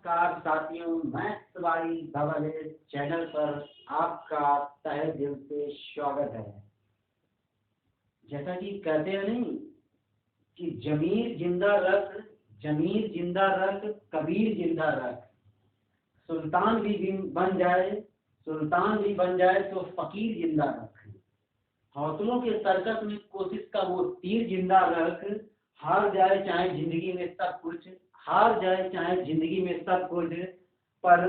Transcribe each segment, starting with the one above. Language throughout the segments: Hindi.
नमस्कार साथियों, मैं सवारी धवल चैनल पर आपका तहे दिल से स्वागत है। जैसा कि कहते हैं नहीं कि जमीर जिंदा रख कबीर जिंदा रख, सुल्तान भी बन जाए तो फकीर जिंदा रख, हौसलों के सर्कस में कोशिश का वो तीर जिंदा रख, हार जाए चाहे जिंदगी में सब कुछ पर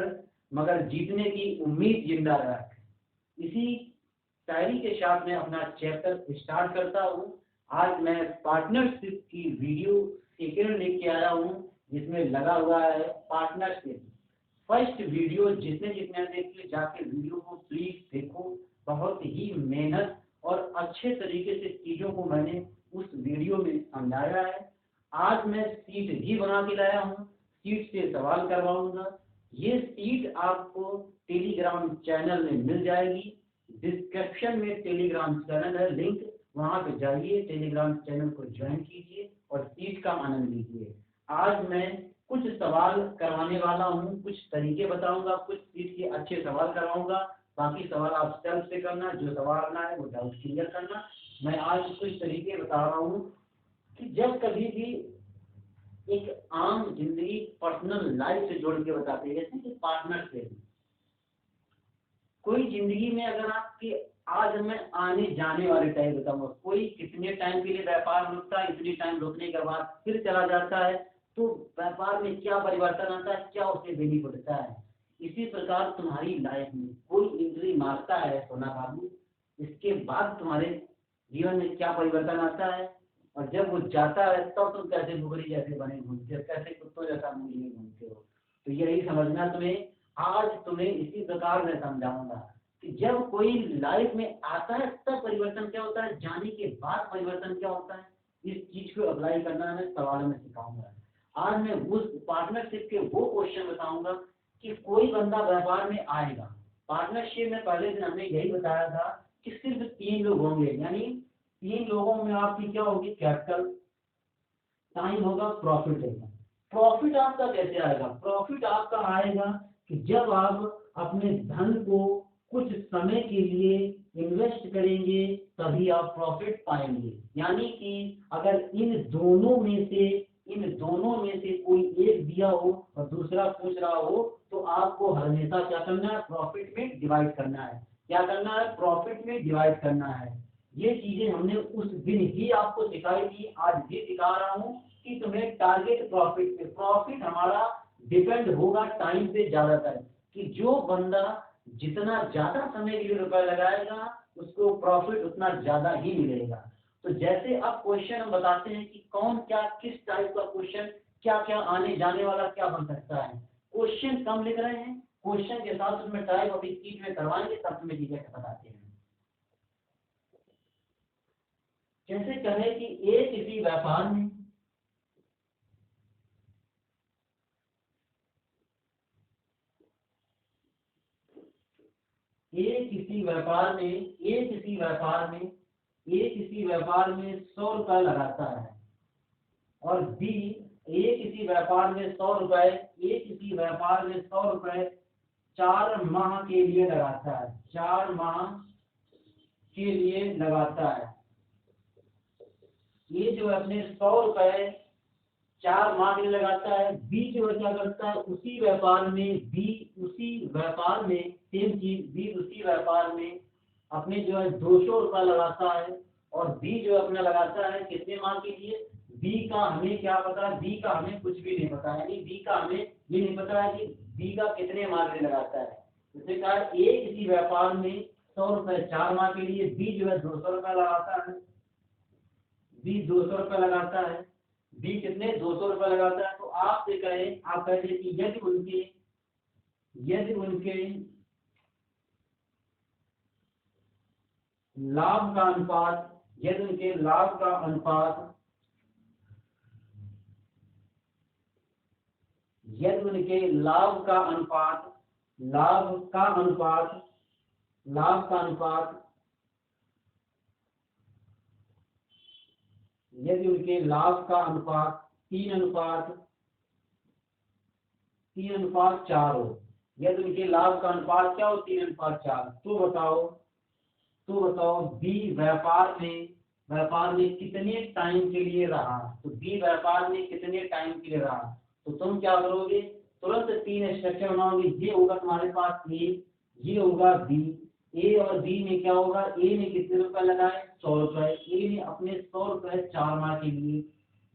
मगर जीतने की उम्मीद जिंदा रख। इसी शायरी के साथ मैं अपना चैप्टर स्टार्ट करता हूँ। आज मैं पार्टनरशिप की वीडियो सेकेंड लेके आया हूँ, जिसमें लगा हुआ है पार्टनरशिप। फर्स्ट वीडियो जितने देखिए, जाके वीडियो को प्लीज देखो। बहुत ही मेहनत और अच्छे तरीके से चीजों को मैंने उस वीडियो में समझाया है। आज मैं सीट भी बना के लाया हूँ, सीट से सवाल करवाऊंगा। ये सीट आपको टेलीग्राम चैनल में मिल जाएगी। डिस्क्रिप्शन में टेलीग्राम चैनल है, लिंक, वहां पे जाइए, टेलीग्राम चैनल को ज्वाइन कीजिए और सीट का आनंद लीजिए। आज मैं कुछ सवाल करवाने वाला हूँ, कुछ तरीके बताऊंगा, कुछ सीट के अच्छे सवाल करवाऊंगा। बाकी सवाल आप सेल्फ से करना, जो सवाल ना है वो डाउट क्लियर करना। मैं आज कुछ तरीके बता रहा हूँ कि जब कभी भी एक आम जिंदगी पर्सनल लाइफ से जोड़ के बताते हैं, जैसे कि पार्टनर से कोई जिंदगी में अगर आपके, आज मैं आने जाने वाले टाइम बताऊंगा, कोई कितने टाइम के लिए व्यापार रुकता है, इतने टाइम रुकने के बाद फिर चला जाता है, तो व्यापार में क्या परिवर्तन आता है, क्या उसे बेनिफिट होता है। इसी प्रकार तुम्हारी लाइफ में कोई एंट्री मारता है सोना बाबू, इसके बाद तुम्हारे जीवन में क्या परिवर्तन आता है, और जब वो जाता है तब तुम कैसे भुगरी जैसे बने घूमते हो, कैसे कुत्तों जैसा मुंह लिए घूमते हो। तो यही समझना तुम्हें। आज तुम्हें इसी प्रकार मैं समझाऊंगा कि जब कोई लाइफ में आता है तब परिवर्तन क्या होता है, जाने के बाद परिवर्तन क्या होता है। इस चीज को अप्लाई करना मैं सवाल में सिखाऊंगा। आज मैं उस पार्टनरशिप के वो क्वेश्चन बताऊंगा कि कोई बंदा व्यापार में आएगा। पार्टनरशिप में पहले दिन हमने यही बताया था कि सिर्फ 3 लोग होंगे, यानी 3 लोगों में आपकी क्या होगी, कैपिटल, टाइम होगा, प्रॉफिट होगा। प्रॉफिट आपका कैसे आएगा, प्रॉफिट आपका आएगा कि जब आप अपने धन को कुछ समय के लिए इन्वेस्ट करेंगे तभी आप प्रॉफिट पाएंगे। यानी कि अगर इन दोनों में से कोई एक दिया हो और दूसरा पूछ रहा हो, तो आपको हमेशा क्या करना है, प्रॉफिट में डिवाइड करना है। क्या करना है, प्रॉफिट में डिवाइड करना है। ये चीजें हमने उस दिन ही आपको सिखाई थी, आज भी सिखा रहा हूँ कि तुम्हें टारगेट प्रॉफिट पे, प्रॉफिट हमारा डिपेंड होगा टाइम पे ज्यादातर, कि जो बंदा जितना ज्यादा समय के लिए रुपया लगाएगा उसको प्रॉफिट उतना ज्यादा ही मिलेगा। तो जैसे अब क्वेश्चन हम बताते हैं कि कौन क्या, किस टाइप का क्वेश्चन, क्या क्या आने जाने वाला क्या बन सकता है। क्वेश्चन कम लिख रहे हैं, क्वेश्चन के साथ उसमें टाइप अभी चीज में करवाएंगे, तब तुम्हें चीजें बताते हैं। जैसे कहे कि एक किसी व्यापार में किसी व्यापार में 100 रुपए लगाता है, और बी किसी व्यापार में 100 रुपए, किसी व्यापार में 100 रुपए 4 माह के लिए लगाता है, 4 माह के लिए लगाता है। ये जो अपने 100 रुपए 4 माह के लिए लगाता है, बी जो है क्या करता है, उसी व्यापार में सेम चीज, बी उसी व्यापार में अपने जो है 200 रुपया लगाता है, और बी जो अपना लगाता है कितने माह के लिए। बी का हमें क्या पता है, बी का हमें कुछ भी नहीं पता, यानी बी का हमें ये नहीं पता है कि बी का कितने माह के लिए लगाता है। जैसे कहा ए किसी व्यापार में 100 रुपए 4 माह के लिए, बी जो है 200 रुपया लगाता है, बी 200 रुपया लगाता है, बी कितने 200 रुपया लगाता है। तो आपसे कहे, आप कहते कि यदि उनके लाभ का अनुपात, यदि उनके लाभ का अनुपात, यदि उनके लाभ का अनुपात, यदि उनके लाभ का अनुपात 3 अनुपात 3:4 हो, या तो इनके लाभ का अनुपात क्या हो 3:4। तो बताओ बी व्यापार में कितने टाइम के लिए रहा, तो बी व्यापार में कितने टाइम के लिए रहा। तो तुम क्या करोगे, तुरंत 3 स्ट्रक्चर बनाओगे। ये होगा तुम्हारे पास ए, ये होगा बी, ए और बी में क्या होगा, ए ने कितने रुपए लगाए 100 रुपए, ए ने अपने 100 रुपए 4 माह के लिए,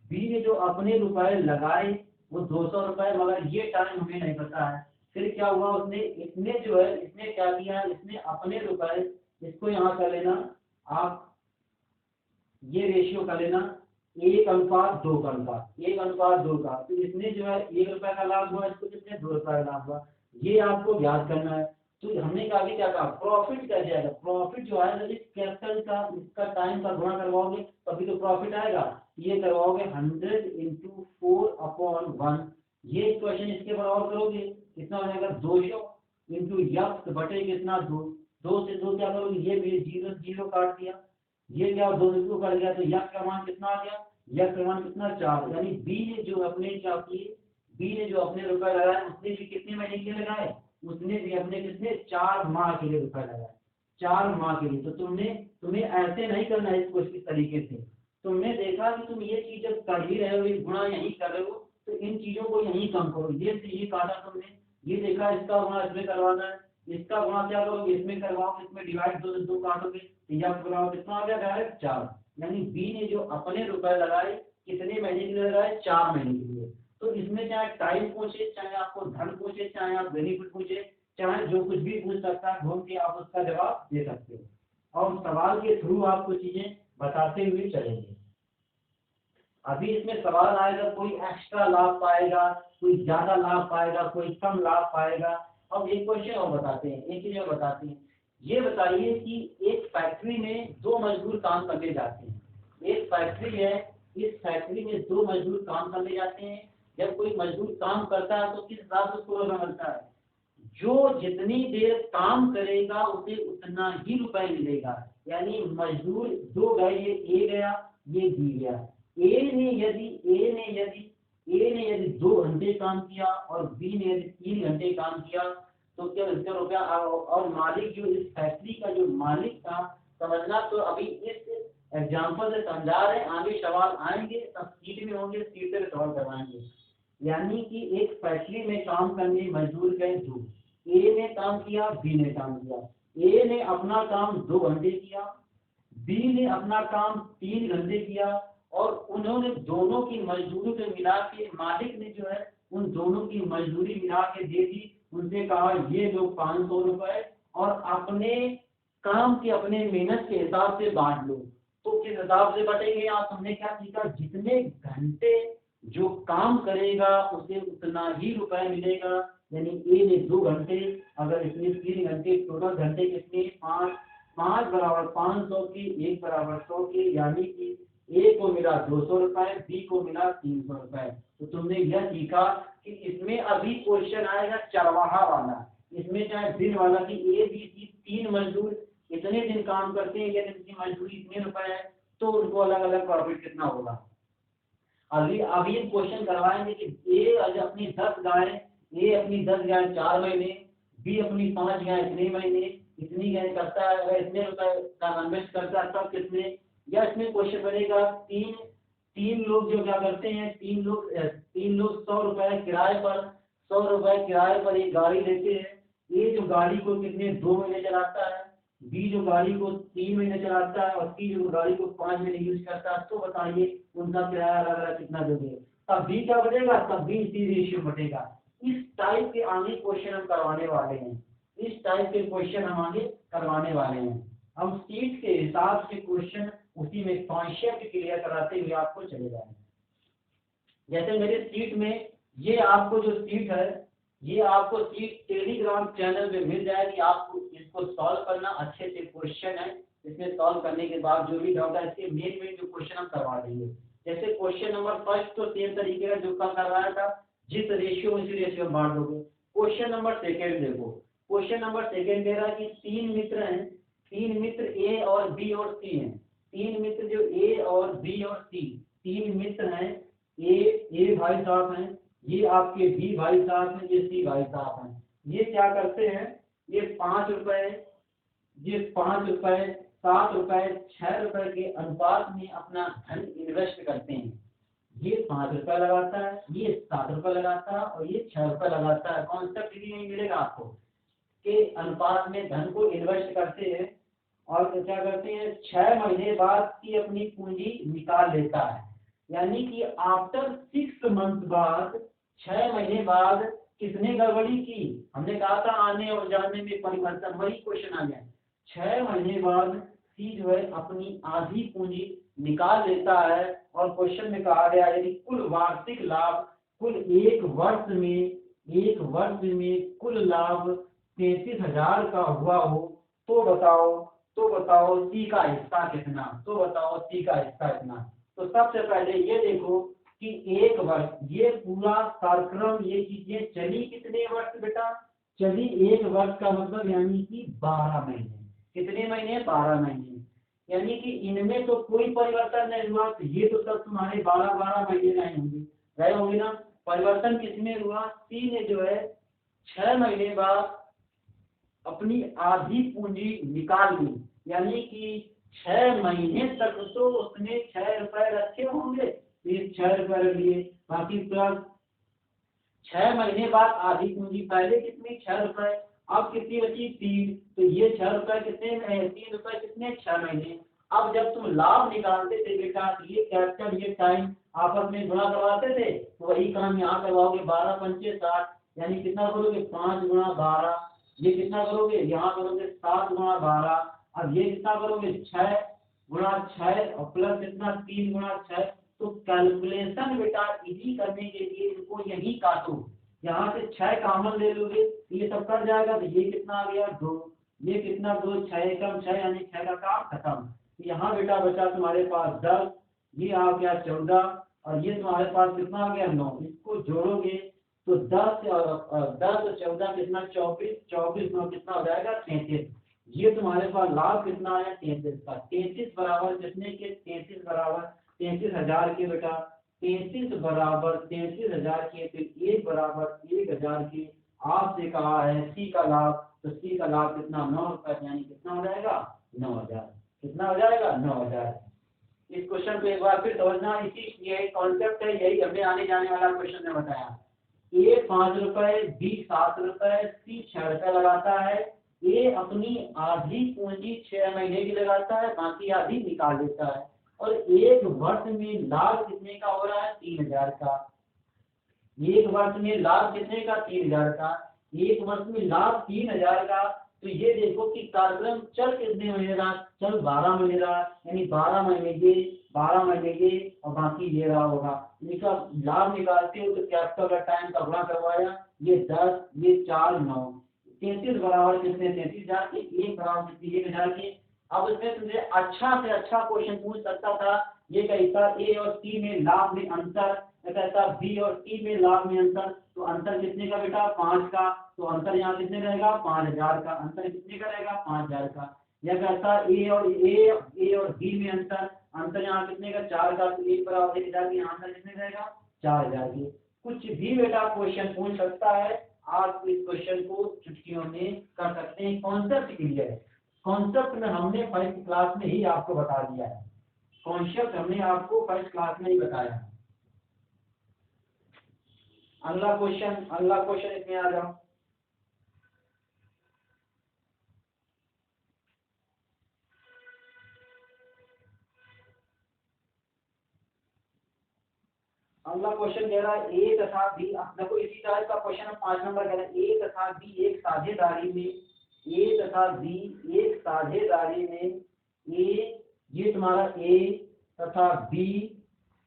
बी ने जो अपने रुपए लगाए वो 200 रुपए, मगर ये टाइम हमें नहीं पता है। फिर क्या हुआ, उसने इसने जो है इसने क्या किया, इसने अपने रुपए, इसको यहाँ कर लेना आप, ये रेशियो कर लेना 1:2 का अनुपात, 1:2 का। तो इसने जो है 1 रुपए का लाभ हुआ, इसको कितने 2 रुपए का लाभ हुआ, ये आपको याद करना है। तो हमने कहा कि क्या कहा, प्रॉफिट कैसे आएगा, प्रॉफिट जो है इस कैपिटल का इसका टाइम का गुणा करवाओगे तभी तो प्रॉफिट आएगा। ये करवाओगे 100 × 4/1, ये क्वेश्चन इसके बराबर करोगे, कितना हो जाएगा 200 × यक्स बटे कितना 2 से 2 क्या करोगे, ये भी 0 0 काट दिया, ये क्या 2 से 2 काट गया, तो यक्स का मान कितना आ गया, यक्स का मान कितना 4। यानी बी ने जो अपने क्या किए, बी ने जो अपने रुपए लगाए उसने भी कितने महीने के लिए लगाए, उसने भी अपने कितने 4 माह के लिए रुपए लगाए, 4 माह के लिए। तो तुम्हें ऐसे नहीं करना है इसको इस तरीके से। तुमने देखा कि तुम ये चीज जब कर ही रहे हो, ये गुणा यही कर रहे हो, तो इन चीजों को यही कम करो। ये काटा तुमने, ये देखा इसका गुणा इसमें करवाना है, इसका गुणा क्या करोगे इसमें करवाओ, इसमें डिवाइड 2 से 2 काटोगे, यक्स बनाओ कितना आ गया डायरेक्ट 4। यानी बी ने जो अपने रुपए लगाए कितने महीने के लिए लगाए 4 महीने के लिए। तो इसमें चाहे टाइम पूछे, चाहे आपको धन पूछे, चाहे आप बेनिफिट पूछे, चाहे जो कुछ भी पूछ सकता है, घूम के आप उसका जवाब दे सकते हो और सवाल के थ्रू आपको चीजें बताते हुए चलेंगे। अभी इसमें सवाल आएगा, कोई एक्स्ट्रा लाभ पाएगा, कोई ज्यादा लाभ पाएगा, कोई कम लाभ पाएगा। अब एक क्वेश्चन और बताते हैं, एक चीज और बताते हैं। ये बताइए कि एक फैक्ट्री में 2 मजदूर काम करने जाते हैं, एक फैक्ट्री है, इस फैक्ट्री में 2 मजदूर काम करने जाते हैं। जब कोई मजदूर काम करता है तो किस हिसाब से उसको रुपया मिलता है, जो जितनी देर काम करेगा उसे उतना ही रुपए मिलेगा। यानी मजदूर 2 गए, ये ए गया, ये बी गया। ए ने यदि 2 घंटे काम किया और बी ने यदि 3 घंटे काम किया, तो क्या इसका रुपया, और मालिक जो इस फैक्ट्री का जो मालिक था, समझना। तो अभी इस एग्जाम्पल से समझा रहे हैं, आगे सवाल आएंगे तब सीट में होंगे, सीट से सवाल करवाएंगे। यानी कि एक फैक्ट्री में काम करने मजदूर गए 2, ए ने काम किया, बी ने काम किया। ए ने अपना काम 2 घंटे किया, बी ने अपना काम 3 घंटे किया, और उन्होंने दोनों की मजदूरी से मिला के मालिक ने जो है उन दोनों की मजदूरी मिला के दे दी। उनसे कहा ये लोग 500 रुपए और अपने काम के अपने मेहनत के हिसाब से बांट लो। तो किस हिसाब से बटेंगे आप, हमने क्या सीखा, जितने घंटे जो काम करेगा उसे उतना ही रुपए मिलेगा। यानी ए ने 2 घंटे, अगर इसने 3 घंटे, टोटल घंटे कितने 5 बराबर 500 की, 1 बराबर 100 की, यानी कि ए को मिला 200 रुपए, बी को मिला 300 रुपए। तो तुमने यह सीखा कि इसमें अभी क्वेश्चन आएगा चरवाहा वाला, इसमें चाहे दिन वाला कि ए बी सी 3 मजदूर इतने दिन काम करते हैं, यदि इनकी मजदूरी इतने रुपए है तो उनको अलग अलग प्रॉफिट कितना होगा। अभी क्वेश्चन करवाएंगे कि ए अपनी 10 गाय, ए अपनी 10 गाय 4 महीने, बी अपनी 5 गाय इतने महीने, इतनी गाय करता है, अगर इतने रुपए का इन्वेस्ट करता है तब कितने। या इसमें क्वेश्चन बनेगा तीन लोग जो क्या करते हैं, तीन लोग 100 रुपए किराए पर, 100 रुपए किराए पर एक गाड़ी लेते हैं। ए जो गाड़ी को कितने 2 महीने चलाता है, बी जो गाड़ी को 3 महीने चलाता है, और सी जो गाड़ी को 5 महीने यूज करता है। तो बताइए उनका किराया अलग अलग कितना दोगे, तब बी क्या बचेगा, तब बी सी रेशियो बटेगा। इस टाइप के आगे क्वेश्चन हम करवाने वाले हैं, इस टाइप के क्वेश्चन हम आगे करवाने वाले हैं। हम सीट के हिसाब से क्वेश्चन उसी में कॉन्सेप्ट क्लियर कराते हुए आपको चले जाएंगे। जैसे मेरे सीट में ये आपको जो सीट है, ये आपको सीट टेलीग्राम चैनल में मिल जाएगी। आपको इसको सॉल्व करना, अच्छे से क्वेश्चन है, इसमें सॉल्व करने के बाद जो भी डाउट है इसके मेन जो क्वेश्चन हम करवा देंगे। जैसे क्वेश्चन नंबर फर्स्ट तो सेम तरीके का जो कल करवाया था, जिस रेशियो उसी रेशियो में बांट दोगे। क्वेश्चन नंबर सेकेंड देखो, क्वेश्चन नंबर सेकेंड कह रहा है कि 3 मित्र हैं, 3 मित्र ए और बी और सी हैं। 3 मित्र जो ए और बी और सी 3 मित्र हैं, ए भाई साहब हैं, ये आपके बी भाई साहब हैं, ये सी भाई साहब हैं। ये क्या करते हैं, ये 5 रुपए, ये 5 रुपए, 7 रुपए, 6 रुपए के अनुपात में अपना धन इन्वेस्ट करते हैं। ये 5 रुपए लगाता है, ये 7 रुपए लगाता है और ये 6 रुपए लगाता है। कॉन्सेप्ट भी नहीं मिलेगा आपको के अनुपात में धन को इन्वेस्ट करते हैं और क्या करते हैं, 6 महीने बाद की अपनी पूंजी निकाल लेता है। यानी कि आफ्टर 6 मंथ बाद, 6 महीने बाद किसने गड़बड़ी की, हमने कहा था आने और जाने में परिवर्तन, वही क्वेश्चन आ गया। 6 महीने बाद सी जो है अपनी आधी पूंजी निकाल लेता है और क्वेश्चन में कहा गया यदि कुल वार्षिक लाभ, कुल एक वर्ष में कुल लाभ 33,000 का हुआ हो तो बताओ सी का हिस्सा कितना, तो बताओ सी का हिस्सा कितना। तो सबसे पहले ये देखो कि एक वर्ष, ये पूरा कार्यक्रम, ये चीजें चली कितने वर्ष बेटा, चली 1 वर्ष का मतलब यानी कि 12 महीने। कितने महीने, 12 महीने। यानी कि इनमें तो कोई परिवर्तन नहीं हुआ, तो ये तो सब तुम्हारे 12-12 महीने रहे होंगे ना। परिवर्तन किसमें हुआ, सी ने जो है 6 महीने बाद अपनी आधी पूंजी निकाल ली। यानी कि 6 महीने तक तो उसने 6 रुपए रखे होंगे, ये 6 रुपए रख लिए, बाकी प्लस 6 महीने बाद आधी पूंजी, पहले कितनी, 6 रुपए, अब कितनी बची, 3। तो ये 6 रुपए कितने में, 3 रुपए कितने, 6 महीने। अब जब तुम लाभ निकालते थे बेटा, ये कैपिटल ये टाइम आपस में गुणा करवाते थे, तो वही काम यहाँ करवाओगे, 12 पंचे 60, यानी कितना करोगे, 5 गुणा 12। ये कितना करोगे, यहाँ करोगे 7 गुणा 12। अब ये कितना करोगे, 6 गुणा 6 और प्लस कितना, 3 गुणा 6। तो कैलकुलेशन बेटा इजी करने के लिए इनको यही काटो, यहाँ से 6 कॉमन ले लोगे, ये सब कट जाएगा, तो ये कितना आ गया, 2। ये कितना, 2, 6 एकम 6, यानी 6 का काम खत्म। यहाँ बेटा बचा तुम्हारे पास 10, ये आ गया 14 और ये तुम्हारे पास कितना आ गया, 9। इसको जोड़ोगे तो 10 और 14 कितना, 24, 24 9 कितना हो जाएगा, 33। ये तुम्हारे पास लाभ कितना है, 33 का। 33 बराबर कितने के, 33 बराबर 33,000 के बेटा। 33 बराबर 33,000 के, फिर 1 बराबर 1,000 के। आपसे कहा है सी का लाभ, तो सी का लाभ कितना, 9 रुपए, यानी कितना हो जाएगा, 9,000। कितना हो जाएगा, 9,000। इस क्वेश्चन को एक बार फिर समझना, इसी यही कॉन्सेप्ट है, यही हमें आने जाने वाला क्वेश्चन ने बताया। ए 5 रुपए, बी 7 रुपए, सी 6 रुपए लगाता है। ए अपनी आधी पूंजी 6 महीने की लगाता है, बाकी आधी निकाल लेता है। और 1 वर्ष में लाभ कितने का हो रहा है, 3,000 का। 1 वर्ष में लाभ कितने का, 3,000 का। 1 वर्ष में लाभ 3,000 का। तो ये देखो कि कार्यक्रम चल कितने महीने रहा, चल 12 महीने रहा, यानी 12 महीने ये, 12 महीने ये और बाकी ये रहा होगा। इनका लाभ निकालते हो तो कैपिटल का टाइम का गुणा करवाया, ये 10, ये 4, 9, 33 बराबर कितने, 33,000 के, 1 बराबर कितने, 1,000 के। अब इसमें तुमसे अच्छा से अच्छा क्वेश्चन पूछ सकता था, ये कहता ए और सी में लाभ में अंतर, कहता बी और सी में लाभ में अंतर, तो अंतर कितने का बेटा, 5 का। तो अंतर यहाँ कितने रहेगा, 5,000 का। अंतर कितने का रहेगा, 5,000 का। यह कहता ए और बी में अंतर, अंतर यहाँ कितने का, 4 का। तो 1 बराबर 1,000 के, अंतर कितने रहेगा, 4,000 के। कुछ भी बेटा क्वेश्चन पूछ सकता है, आप इस क्वेश्चन को चुटकियों में कर सकते हैं। कॉन्सेप्ट क्लियर है, कॉन्सेप्ट में हमने फर्स्ट क्लास में ही आपको बता दिया है, कॉन्सेप्ट हमने आपको फर्स्ट क्लास में ही बताया। अगला क्वेश्चन इसमें आ जाओ। अगला क्वेश्चन कह रहा है ए तथा बी, देखो इसी टाइप का क्वेश्चन हम 5 नंबर कह रहे हैं। ए तथा बी एक साझेदारी में, ए तथा बी एक साझेदारी में, ए ये तुम्हारा ए तथा बी,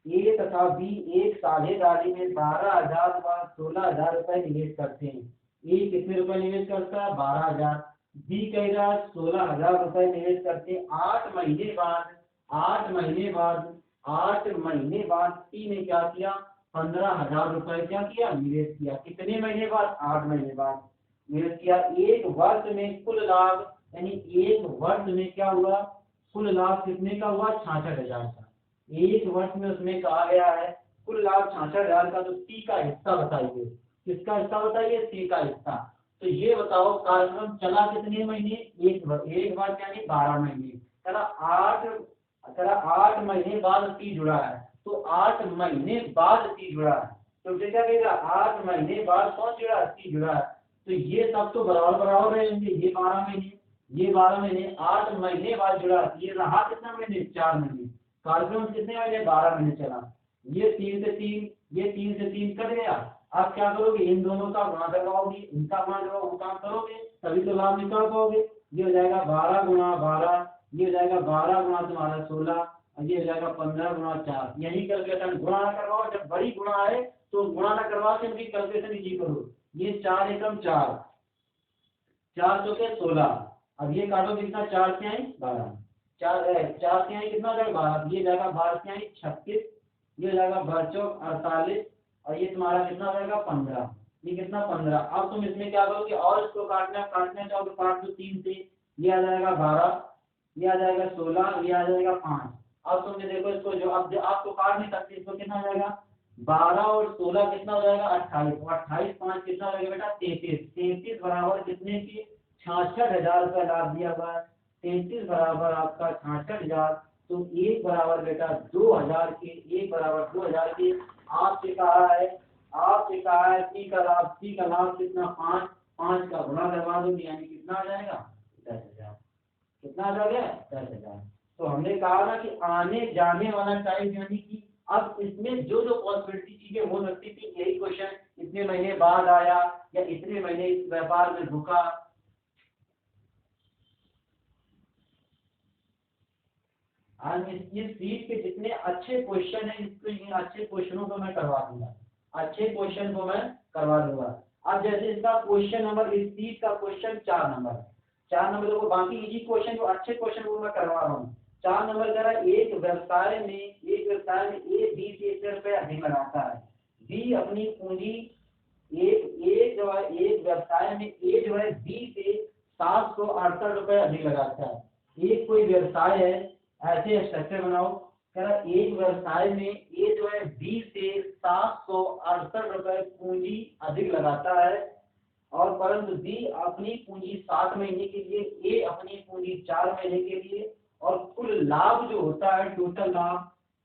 ए तथा बी एक साझेदारी में 12,000 व 16,000 रुपए निवेश करते हैं। ए कितने रुपए निवेश करता है, 12,000। बी कह रहा है 16,000 रुपए निवेश करते हैं। 8 महीने बाद 8 महीने बाद सी ने क्या किया, 15,000 रुपए क्या किया, निवेश किया। कितने महीने बाद, 8 महीने बाद निवेश किया। 1 वर्ष में कुल लाभ, यानी 1 वर्ष में क्या हुआ, कुल लाभ कितने का हुआ, 66,000 का। 1 वर्ष में उसमें कहा गया है कुल लाभ 66,000 का, तो सी का हिस्सा बताइए। किसका हिस्सा बताइए? सी का हिस्सा। तो ये बताओ कार्यक्रम चला कितने महीने? एक बार यानी 12 महीने। चला 8 महीने बाद सी जुड़ा है, तो 8 महीने बाद सी जुड़ा है। तो क्या कहेगा? 8 महीने बाद कौन जुड़ा? सी जुड़ा है। तो ये सब तो बराबर बराबर रहेंगे। ये 12 महीने, ये 12 महीने, 8 महीने बाद जुड़ा। ये रहा कितना महीने? 4 महीने। कार्यक्रम कितने महीने? 12 महीने चला। ये 3 से 3, ये 3 से 3 कट गया। आप क्या करोगे? इन दोनों का गुणा करवाओगे, इनका गुणा करवाओ, वो काम करोगे तभी तो लाभ निकाल पाओगे। ये हो जाएगा 12 गुणा 12, ये हो जाएगा 12 गुणा तुम्हारा 16, और ये हो जाएगा 15 गुणा 4। यही कैलकुलेशन गुणा ना करवाओ, जब बड़ी गुणा है तो गुणा ना करवा के इनकी कैलकुलेशन इजी करो। ये 4 एकम 4, 4 चौके 16। अब ये काटो कितना? 4 से आई 12, 4 से आई कितना हो जाएगा? 12। ये जाएगा 12 से आई 36, ये हो जाएगा 12 चौक 48, और ये तुम्हारा कितना हो जाएगा? 15। ये कितना? 15। अब तुम इसमें क्या करोगे? और इसको काटना चाहो तो काट दो 3 से। ये आ जाएगा 12, ये आ जाएगा 16, ये आ जाएगा 5। अब तुमने देखो इसको, जो अब आपको काट नहीं सकते, इसको कितना हो जाएगा? 12 और 16 कितना हो जाएगा? 28। 28 5 कितना हो जाएगा बेटा? 33। 33 बराबर कितने की? 66,000 रुपया लाभ दिया हुआ है। 33 बराबर आपका 66,000। तो एक बराबर बेटा 2,000 के, एक बराबर 2,000 के। आपसे कहा है, आपसे कहा है सी का लाभ, सी का लाभ कितना? 5, 5 का गुणा करवा दो, यानी कितना आ जाएगा? 10,000। कितना आ जाएगा? 10,000। तो हमने कहा ना कि आने जाने वाला टाइम, यानी कि अब इसमें जो जो पॉसिबिलिटी चीजें हो सकती थी, यही क्वेश्चन इतने महीने बाद आया या इतने महीने इस व्यापार में रुका। आज ये सीट के जितने अच्छे क्वेश्चन है, इसको इन अच्छे क्वेश्चनों को मैं करवा दूंगा, अच्छे क्वेश्चन को मैं करवा दूंगा। अब जैसे इसका क्वेश्चन नंबर, इस सीट का क्वेश्चन 4 नंबर, 4 नंबर देखो, बाकी इजी क्वेश्चन जो अच्छे क्वेश्चन वो मैं करवा रहा हूँ। 4 नंबर कह रहा है, एक व्यवसाय में ए बी से इतने रुपए अधिक लगाता है। बी अपनी पूंजी, एक जो है, एक व्यवसाय में ए जो है बी से 768 रुपए अधिक लगाता है। एक कोई व्यवसाय है, ऐसे स्ट्रक्चर बनाओ। कह रहा एक व्यवसाय में ए जो है बी से 768 रुपए पूंजी अधिक लगाता है, और परंतु बी अपनी पूंजी 7 महीने के लिए, ए अपनी पूंजी 4 महीने के लिए, और कुल लाभ जो होता है, टोटल लाभ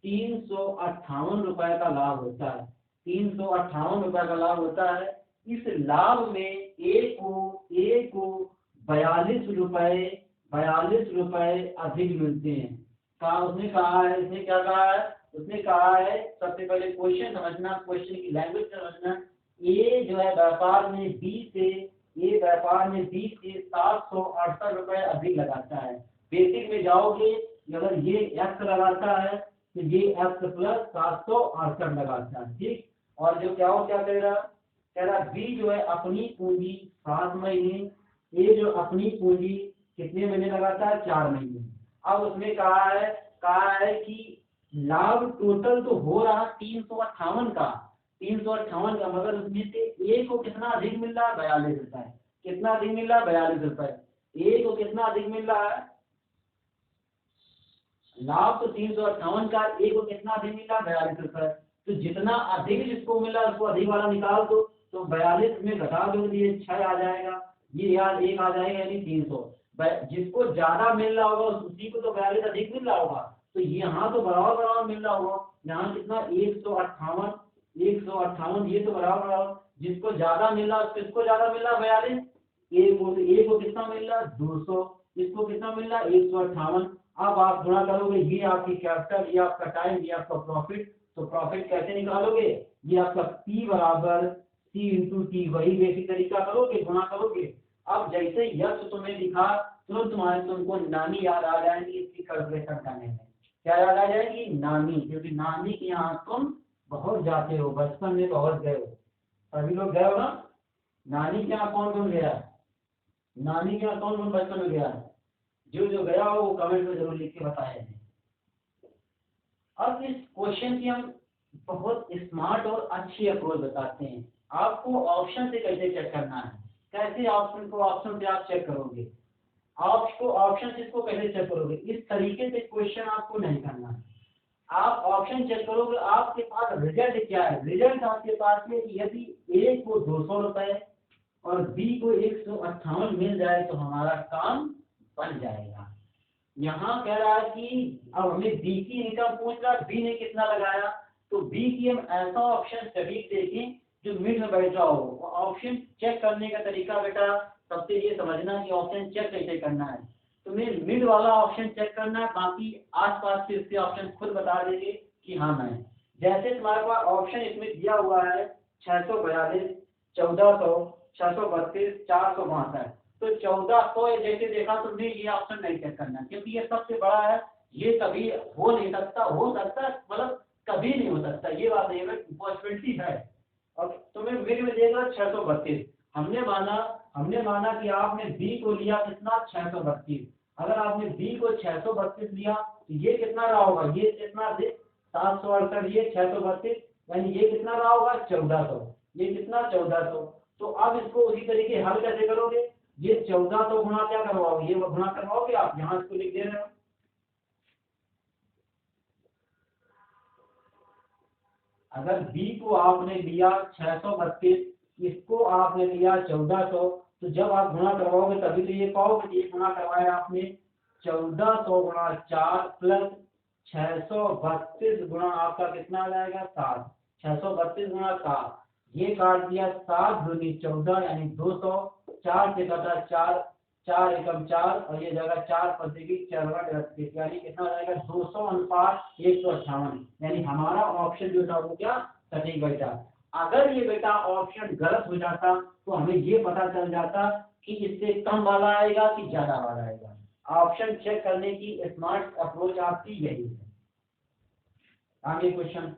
358 रुपए का लाभ होता है। 358 रुपए का लाभ होता है। इस लाभ में ए को 42 रुपए अधिक मिलते हैं। कहा उसने कहा है, इसने क्या कहा है? उसने कहा है, सबसे पहले क्वेश्चन समझना, क्वेश्चन की लैंग्वेज समझना। ए जो है व्यापार में बी से, ये व्यापार में बी से 768 रुपए अधिक लगाता है। बेसिक में जाओगे, अगर ये एक्स लगाता है तो ये एक्स प्लस 768 लगाता है, ठीक। और जो क्या हो, क्या कह रहा बी जो है अपनी पूंजी 7 महीने, ए जो अपनी पूंजी कितने महीने लगाता है? 4 महीने। अब उसने कहा है कि लाभ टोटल तो हो रहा 358 का, 358 का, मगर उसमें से ए को कितना अधिक मिल रहा है? 42 रुपए। कितना अधिक मिल रहा है? 42 रुपए। ए को कितना अधिक मिल रहा है? लाभ तो 358 का, ए को कितना अधिक मिल रहा है? 42 रुपए। तो जितना अधिक जिसको मिला उसको अधिक वाला निकाल दो, तो 42 में घटा दो, ये 6 आ जाएगा, ये यार 1 आ जाएगा, यानी 300। जिसको ज्यादा मिल रहा होगा उसी को तो 42 अधिक मिल रहा होगा, तो यहाँ तो बराबर बराबर मिल रहा होगा। यहाँ कितना? 158, 158, ये तो बराबर बराबर। जिसको ज्यादा मिल रहा है किसको ज्यादा मिल रहा है? 42। ए को कितना मिल रहा है? 200। इसको कितना मिल रहा है? 158। अब आप गुणा करोगे, ये आपकी कैपिटल, ये आपका टाइम, ये आपका प्रॉफिट। तो प्रॉफिट कैसे निकालोगे? ये आपका P बराबर C इंटू टी, वही बेसिक तरीका करोगे, गुणा करोगे। अब जैसे यश तुम्हें दिखा, तुमको नानी याद आ जाएंगी इसकी कैलकुलेशन करने में। क्या याद आ जाएगी? नानी, क्योंकि नानी के यहाँ तुम बहुत जाते हो, बचपन में बहुत गए हो, सभी लोग गए हो ना। नानी के यहाँ कौन कौन गया? नानी के यहाँ कौन कौन बचपन में गया? जो जो गया हो वो कमेंट में जरूर लिख के बताए। अब इस क्वेश्चन की हम बहुत स्मार्ट और अच्छी अप्रोच बताते हैं। आपको ऑप्शन से कैसे चेक करना है, कैसे ऑप्शन से आप चेक करोगे, आपको ऑप्शन से इसको कैसे चेक करोगे, इस तरीके से क्वेश्चन आपको नहीं करना है। आप ऑप्शन चेक करोगे आपके पास रिजल्ट क्या है। रिजल्ट आपके पास है कि यदि ए को 200 रुपए और बी को 158 मिल जाए तो हमारा काम बन जाएगा। यहाँ कह रहा है कि अब हमें बी की इनकम पूछ रहा, बी ने कितना लगाया, तो बी की हम ऐसा ऑप्शन सटीक देखें जो मिड में बैठा हो। ऑप्शन चेक करने का तरीका बेटा सबसे ये समझना कि ऑप्शन चेक कैसे करना है। तुम्हें मिड वाला ऑप्शन चेक करना है, बाकी आसपास के इसके ऑप्शन खुद बता देंगे कि हाँ मैं। जैसे तुम्हारे पास ऑप्शन इसमें दिया हुआ है 642, 1400, 632, 462, तो 1400 जैसे देखा तुमने ये ऑप्शन नहीं चेक करना क्योंकि ये सबसे बड़ा है, ये कभी हो नहीं सकता, हो सकता मतलब कभी नहीं हो सकता, ये बात नहीं है, पॉसिबिलिटी है। और तुम्हें मिड में देगा 632, हमने माना कि आपने बी को लिया कितना 632। अगर आपने बी को 632 लिया तो ये कितना रहा होगा, ये कितना 768, ये 632, यानी ये कितना रहा होगा 1400, ये कितना 1400। तो अब इसको उसी तरीके हल कैसे करोगे, ये 1400 गुणा क्या करवाओगे, ये गुणा करवाओगे आप, यहाँ इसको लिख दे रहे हो। अगर बी को आपने लिया 632, इसको आपने लिया 1400, तो जब आप गुणा करवाओगे तभी तो ये पाओगे। ये गुणा करवाया आपने 1400 गुणा 4 प्लस 632 गुणा आपका कितना आ जाएगा 7, 632 गुणा 7, ये काट दिया 7 दूनी 14 यानी 200, 4 से कटा 4, 4 एकम 4 और ये जगह 4 पड़ेगी 4 यानी कितना आ जाएगा 200 अनुपात 158, यानी हमारा ऑप्शन जो था वो क्या सटीक बैठा। अगर ये बेटा ऑप्शन गलत हो जाता तो हमें ये पता चल जाता कि इससे कम वाला आएगा कि ज्यादा वाला आएगा। ऑप्शन चेक करने की स्मार्ट अप्रोच आपकी यही है। आगे क्वेश्चन।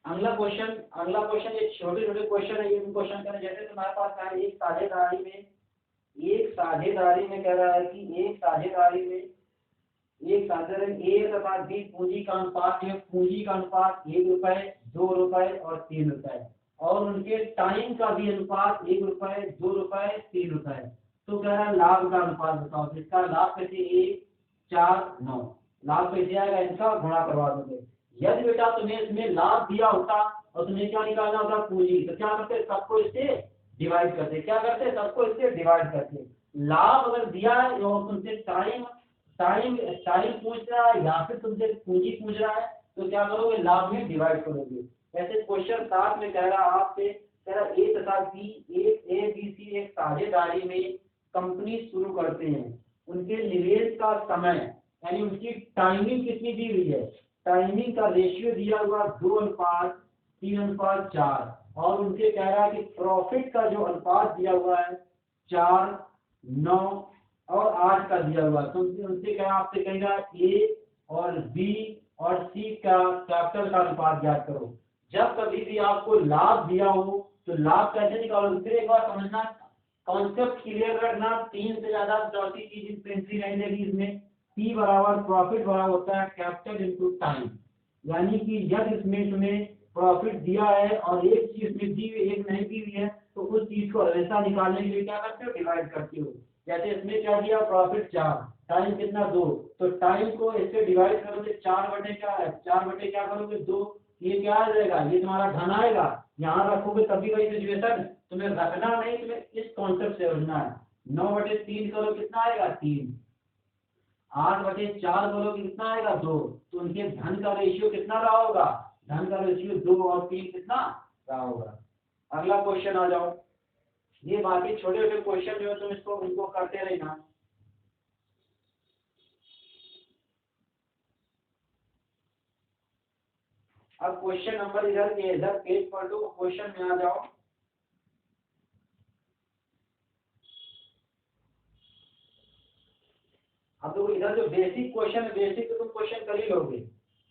अगला क्वेश्चन ये छोटे छोटे क्वेश्चन है, ये क्वेश्चन करें। जैसे तुम्हारे पास है एक साझेदारी में कह रहा है कि एक साझेदारी ए तथा बी पूंजी का अनुपात है, पूंजी का अनुपात 1 रुपए, 2 रुपए और 3 रुपए, और उनके टाइम का भी अनुपात 1 रुपए, 2 रुपए, 3 रुपए। तो कह रहा है लाभ का अनुपात बताओ। इसका लाभ कैसे 1, 4, 9, लाभ कैसे आएगा, इनका गुणा करवा दोगे। यदि बेटा तुम्हें इसमें लाभ दिया होता और तुम्हें क्या निकालना होता पूंजी, तो क्या करते सबको इससे डिवाइड करते, क्या करते सबको इससे डिवाइड करते। लाभ अगर दिया है और तुमसे टाइम टाइम टाइम पूछ रहा है या फिर तुमसे पूंजी पूछ रहा है तो क्या करोगे लाभ में डिवाइड करोगे। जैसे क्वेश्चन 7 में कह रहा आपसे, कह रहा ए तथा बी, ए बी सी एक साझेदारी में कंपनी शुरू करते हैं। उनके निवेश का समय यानी उनकी टाइमिंग कितनी दी हुई है, टाइमिंग का रेशियो दिया हुआ 2:3:4, और उनके कह रहा है कि प्रॉफिट का जो अनुपात दिया हुआ है 4, 9 और 8 का दिया हुआ। तो उनसे क्या आपसे कहेगा ए और बी और सी का कैपिटल का अनुपात ज्ञात करो। जब कभी भी आपको लाभ दिया हो तो लाभ कैसे निकालो, फिर एक बार समझना, कॉन्सेप्ट क्लियर रखना, 3 से ज्यादा चौथी चीज एंट्री नहीं देगी इसमें। पी बराबर प्रॉफिट बराबर होता है कैपिटल इनटू टाइम, यानी कि यदि इसमें तुम्हें प्रॉफिट दिया है और एक चीज में दी हुई एक नहीं दी हुई है तो उस चीज को ऐसा निकालने के लिए क्या करते हो डिवाइड करते हो। जैसे इसमें क्या दिया प्रॉफिट 4, टाइम कितना 2, तो टाइम को इससे डिवाइड करोगे 4/4 क्या करोगे 2, ये क्या आ जाएगा ये तुम्हारा घन आएगा। यहाँ रखोगे तभी वही सिचुएशन, तुम्हें रखना नहीं, तुम्हें इस कॉन्सेप्ट से समझना है। 9/3 करो कितना आएगा 3, 8/4 करोगे कितना आएगा 2, तो उनके धन का रेशियो कितना रहा होगा, धन का रेशियो 2 और 3 कितना रहा होगा। अगला क्वेश्चन आ जाओ। ये बाकी छोटे छोटे क्वेश्चन जो है तुम इसको उनको करते रहना। अब क्वेश्चन नंबर इधर पेज पर दो, क्वेश्चन में आ जाओ। अब तो इधर जो बेसिक क्वेश्चन है, बेसिक तो तुम क्वेश्चन कर ही लोगे।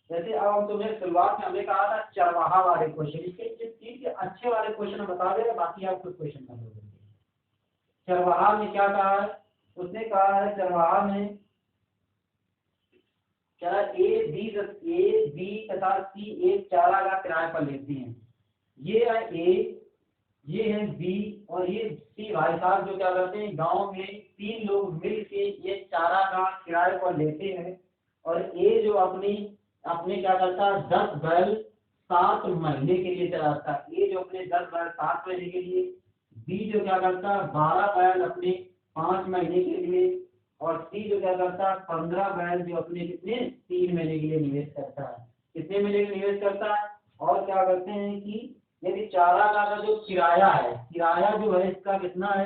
जैसे अब हम तुम्हें शुरुआत में हमने कहा था चरवाहा वाले क्वेश्चन, इसके तीन के अच्छे वाले क्वेश्चन बता दे रहे, बाकी आप खुद क्वेश्चन कर लोगे। चरवाहा में क्या कहा है, उसने कहा है चरवाहा में क्या ए बी तथा सी एक चारा का किराए पर लेते हैं। ये है ए, ये है बी और ये सी। भाई साहब जो क्या करते हैं, गांव में 3 लोग मिल के ये चारा का किराए पर लेते हैं। और ए जो अपनी अपने क्या करता है, 10 बैल 7 महीने के लिए चलाता है। ये जो अपने 10 बैल 7 महीने के लिए, बी जो क्या करता है 12 बैल अपने 5 महीने के लिए, और सी जो क्या करता है 15 बैल जो अपने कितने 3 महीने के लिए निवेश करता है। कितने महीने के लिए निवेश करता है। और क्या करते हैं कि यदि चारा का जो किराया है, किराया जो है इसका कितना है,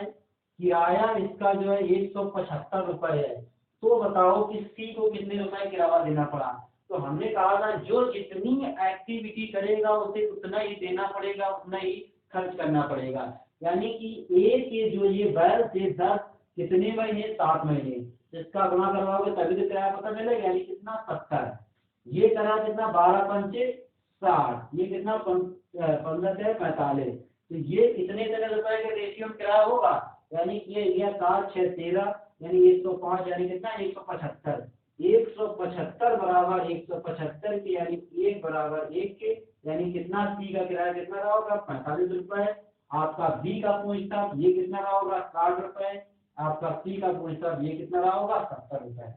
किराया इसका जो है 175 रुपए है। तो बताओ कि सी को कितने रुपए किराया देना पड़ा। तो हमने कहा था जो जितनी एक्टिविटी करेगा उसे उतना ही देना पड़ेगा, उतना ही खर्च करना पड़ेगा। यानी कि ए के जो ये बैल थे 10 कितने महीने 7 महीने, इसका गुणा करवाओगे तभी तो किराया पता चलेगा। यानी कितना 70। ये करा कितना 12 पंचे 60, ये कितना 15 से 45। तो ये कितने तरह रुपए के रेशियो में किराया होगा। यानी कि ये 7 6 13 यानी 105, यानी कितना 175। 175 बराबर 175 के, यानी 1 बराबर 1 के, यानी कितना सी का किराया कितना रहा होगा 45 रुपए। आपका बी का पूछता ये कितना रहा होगा 60 रुपए। आपका सी का पूछता ये कितना रहा होगा 70 रुपए।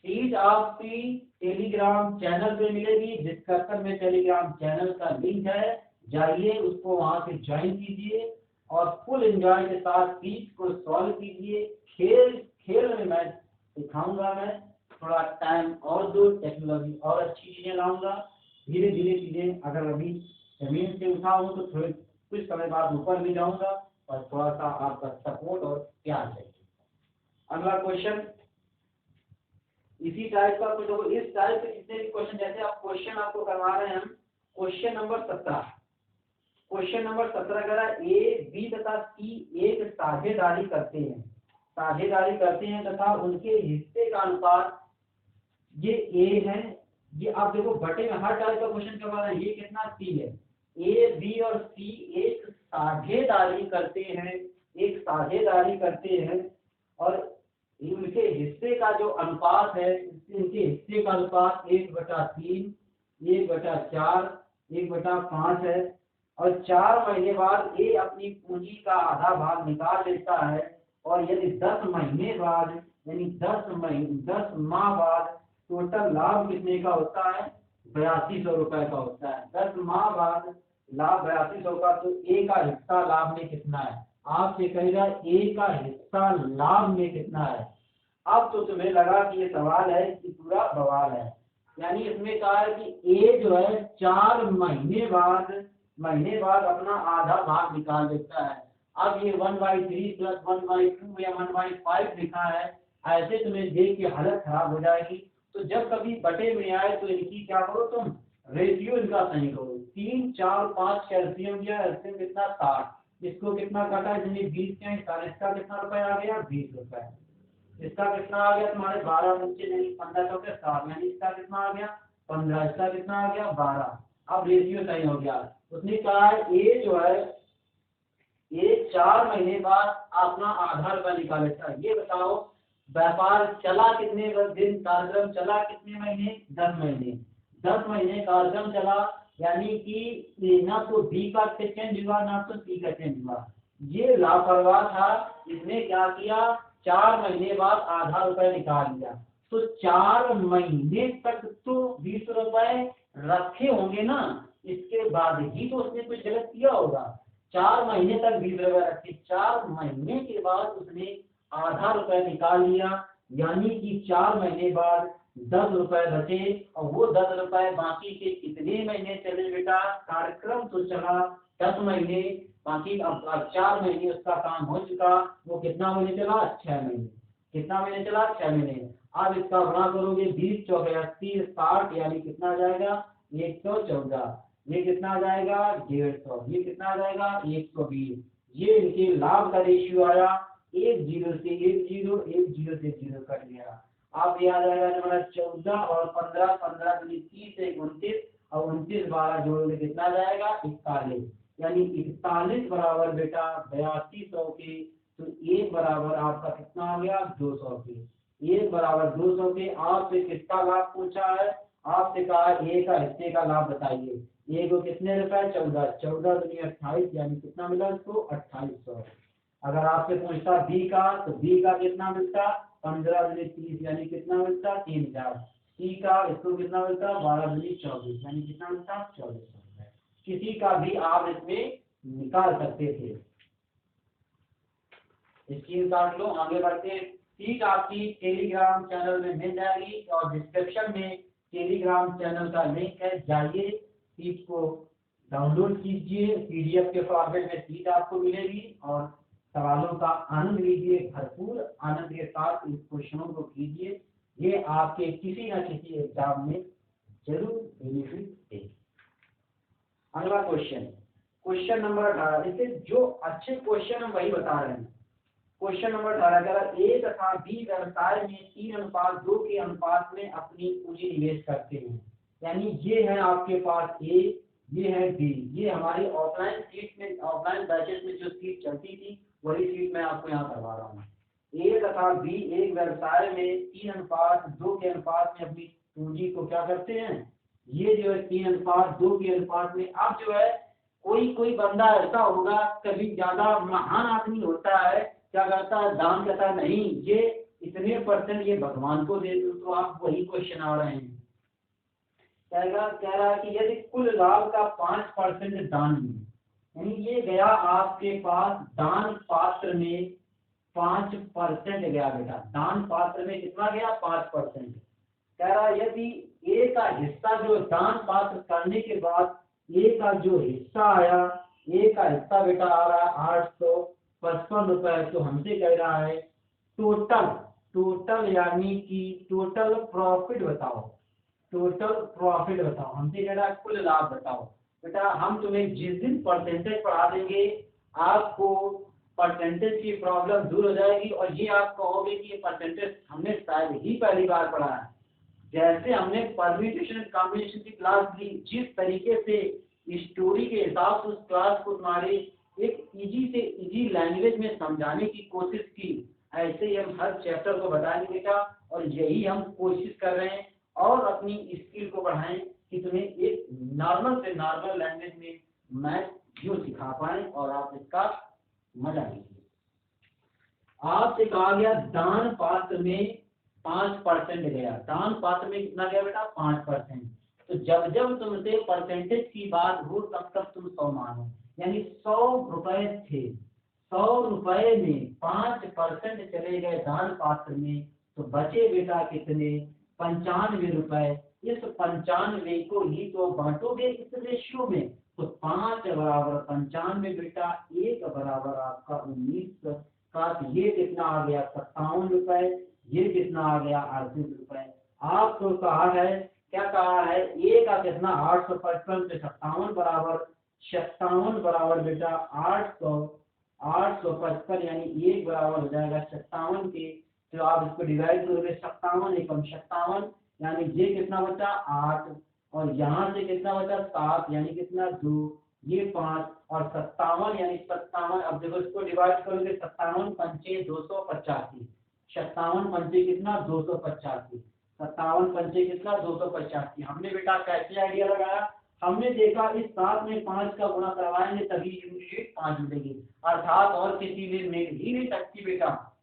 सीट आपकी टेलीग्राम चैनल पे मिलेगी, डिस्क्रिप्शन में टेलीग्राम चैनल का लिंक है, जाइए उसको वहां से ज्वाइन कीजिए और फुल एंजॉय के साथ सीट को सॉल्व कीजिए। खेल खेल में मैं सिखाऊंगा, मैं थोड़ा टाइम और दो, टेक्नोलॉजी और अच्छी चीजें लाऊंगा। धीरे धीरे चीजें, अगर अभी जमीन से उठा हूँ तो थोड़े कुछ समय बाद ऊपर भी जाऊंगा, और थोड़ा सा आपका सपोर्ट और प्यार चाहिए। अगला क्वेश्चन इसी टाइप का कुछ हो, इस टाइप के जितने भी क्वेश्चन, जैसे आप क्वेश्चन आपको करवा रहे हैं हम, क्वेश्चन नंबर 17। क्वेश्चन नंबर 17 कह रहा है ए बी तथा सी एक साझेदारी करते हैं, साझेदारी करते हैं तथा उनके हिस्से का अनुपात, ये ए है, ये आप देखो बटे में हर टाइप का क्वेश्चन करवा रहे हैं, ये कितना सी है। ए बी और सी एक साझेदारी करते हैं, एक साझेदारी करते हैं, और इनके हिस्से का जो अनुपात है, इनके हिस्से का अनुपात 1/3, 1/4, 1/5 है। और 4 महीने बाद ए अपनी पूंजी का आधा भाग निकाल लेता है, और यदि 10 महीने बाद यानी 10 माह बाद टोटल लाभ कितने का होता है 8200 रुपए का होता है। 10 माह बाद लाभ 8200 का, तो ए का हिस्सा लाभ में कितना है। आपसे कहेगा ए का हिस्सा लाभ में कितना है। अब तो तुम्हें लगा कि ये सवाल है कि पूरा बवाल है। यानी इसमें कहा है कि ए जो है 4 महीने बाद अपना आधा भाग निकाल देता है। अब ये 1/3 प्लस 1/2 या 1/5 लिखा है, ऐसे तुम्हें देख के हालत खराब हो जाएगी। तो जब कभी बटे में आए तो इनकी क्या करो तुम, रेशियो इनका सही करो। 3 4 5 कैल्सियम दिया, एल्सियम कितना 60, इसको कितना काटा इसने 20 के, इसका कितना रुपए आ गया 20 रुपए। इसका कितना आ गया तुम्हारे 12 बच्चे यानी 1500 के 7, यानी इसका कितना आ गया 15, इसका कितना आ गया 12। अब रेशियो सही हो गया। उसने कहा है ए जो है ये 4 महीने बाद अपना आधा रुपया निकालेता है। ये बताओ व्यापार चला कितने दिन, कार्यक्रम चला कितने महीने 10 महीने। 10 महीने कार्यक्रम चला, यानी कि ना तो बी का चेंज हुआ ना तो सी का चेंज हुआ। ये लापरवाह था, इसने क्या किया 4 महीने बाद आधा रुपए निकाल लिया। तो 4 महीने तक तो 20 रुपए रखे होंगे ना, इसके बाद ही तो उसने कुछ गलत किया होगा। 4 महीने तक 20 रुपए रखे, 4 महीने के बाद उसने आधा रुपए निकाल लिया, यानी कि 4 महीने बाद 10 रुपए बचे, और वो 10 रुपए बाकी के कितने महीने चले बेटा, कार्यक्रम तो चला 10 महीने, बाकी अब 4 महीने उसका काम हो चुका, वो कितना महीने चला 6 महीने। कितना महीने चला 6 महीने। अब इसका गुणा करोगे 20 × 4 = 80, 60, यानी कितना आ जाएगा 114। ये कितना आ जाएगा 150, ये कितना आ जाएगा 120। ये इनके लाभ का रेशियो आया 1 0 से 1 0, 1 0 से 0 कट गया। आप याद आएगा हमारा 14 और 15, 15 दूनी 30 से 29, और 29 12 जोड़ोगे कितना आ जाएगा 41, यानी 41 बराबर बेटा 8200 के। तो 1 बराबर आपका कितना आ गया 200 के। 1 बराबर 200 के। आपसे किसका लाभ पूछा है, आपसे कहा ए का हिस्से का लाभ बताइए। ए को कितने रुपए, 14, 14 दूनी 28, यानी कितना मिला इसको, 2800। अगर आपसे पूछता बी का, तो बी का कितना मिलता, 15 दूनी 30, यानी कितना मिलता, 3000। सी का इसको कितना मिलता, 12 दूनी 24, यानी कितना मिलता, 2400 रुपए। किसी का भी आप इसमें निकाल सकते थे। स्क्रीन काट लो, आगे बढ़ते हैं। सीट आपकी टेलीग्राम चैनल में मिल जाएगी और डिस्क्रिप्शन में टेलीग्राम चैनल का लिंक है, जाइए सीट को डाउनलोड कीजिए, पीडीएफ के फॉर्मेट में सीट आपको मिलेगी और सवालों का आनंद लीजिए, भरपूर आनंद के साथ इस क्वेश्चनों को कीजिए। ये आपके किसी न किसी एग्जाम में जरूर बेनिफिट देगी। अगला क्वेश्चन, क्वेश्चन नंबर 18। इसे जो अच्छे क्वेश्चन हम वही बता रहे हैं। क्वेश्चन नंबर 18, अगर ए तथा बी व्यवसाय में 3:2 के अनुपात में अपनी पूंजी निवेश करते हैं, यानी ये है आपके पास ए, ये है बी। ये हमारी ऑफलाइन सीट में, ऑफलाइन बैचेस में जो सीट चलती थी वही सीट मैं आपको यहाँ करवा रहा हूँ। ए तथा बी एक व्यवसाय में 3:2 के अनुपात में अपनी पूंजी को क्या करते हैं, ये जो है 3:2 के अनुपात में। अब जो है कोई कोई बंदा ऐसा होगा, कभी ज्यादा महान आदमी होता है, क्या करता है, दान कहता है नहीं ये इतने परसेंट ये भगवान को दे दो, तो आप वही क्वेश्चन आ रहे हैं। कह रहा है कि यदि कुल लाभ का 5% दान में, यानी ये गया आपके पास दान पात्र में 5% गया बेटा, दान पात्र में कितना गया, 5%। कह रहा है यदि ए का हिस्सा जो दान पात्र करने के बाद ए का जो हिस्सा आया, ए का हिस्सा बेटा आ रहा है 855 रुपए, तो हमसे कह रहा है टोटल यानी कि टोटल प्रॉफिट बताओ, टोटल प्रॉफिट बताओ। हमसे कह रहा है कुल लाभ बताओ। बेटा हम तुम्हें जिस दिन परसेंटेज पढ़ा देंगे, आपको परसेंटेज की प्रॉब्लम दूर हो जाएगी और ये आप कहोगे कि ये परसेंटेज हमने शायद ही पहली बार पढ़ा है। जैसे हमने परम्यूटेशन कॉम्बिनेशन की क्लास ली, जिस तरीके से स्टोरी के हिसाब से उस क्लास को तुम्हारे एक इजी से इजी लैंग्वेज में समझाने की कोशिश की, ऐसे ही हम हर चैप्टर को बताएंगे बेटा, और यही हम कोशिश कर रहे हैं और अपनी स्किल को बढ़ाएं कि तुम्हें एक नॉर्मल से नॉर्मल लैंग्वेज में मैथ यूँ सिखा पाए और आप इसका मजा लीजिए। आपसे कहा गया दान पात्र में 5% गया, दान पात्र में कितना गया बेटा, 5%। तो जब जब तुमसे परसेंटेज की बात हो तब तक तुम 100 मानो, यानी 100 रुपए थे, 100 रुपए में 5% चले गए दान पात्र में, तो बचे बेटा कितने, 95 रुपए। इस 95 को ही तो बांटोगे इस रेशियो में, तो 5 बराबर 95 बेटा, 1 बराबर आपका 19 का, ये कितना आ गया 57 रुपए, ये कितना आ गया 38 रुपए। आपको कहा है, क्या कहा है, ए का कितना 855 से 57 बराबर, 57 बराबर बेटा 855, यानी 1 बराबर हो जाएगा 57 के। तो आप इसको डिवाइड करोगे, 57 एकम 57, यानी ये कितना बचा 8, और यहाँ से कितना बचा 7, यानी कितना 2, ये 5 और 57 यानी 57। अब देखो इसको डिवाइड करोगे, 57 पंचे 285, 57 पंचे कितना 285, 57 पंचे कितना 285। हमने बेटा कैसे आइडिया लगाया, हमने देखा इस 7 में 5 का गुणा करवाएंगे तभी यूनिट डिजिट 5 मिलेगी, अर्थात और किसी में मिल ही नहीं सकती बेटा,